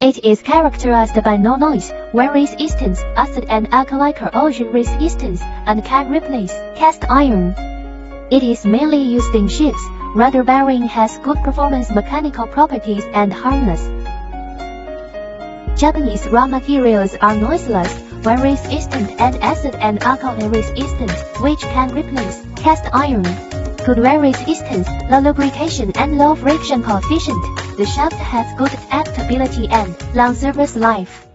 It is characterized by no noise, wear resistance, acid and alkali corrosion resistance, and can replace cast iron. It is mainly used in ships. Rudder bearing has good performance mechanical properties and hardness. Japanese raw materials are noiseless, wear resistant and acid and alkali resistant, which can replace cast iron. Good wear resistance, low lubrication and low friction coefficient. The shaft has good adaptability and long service life.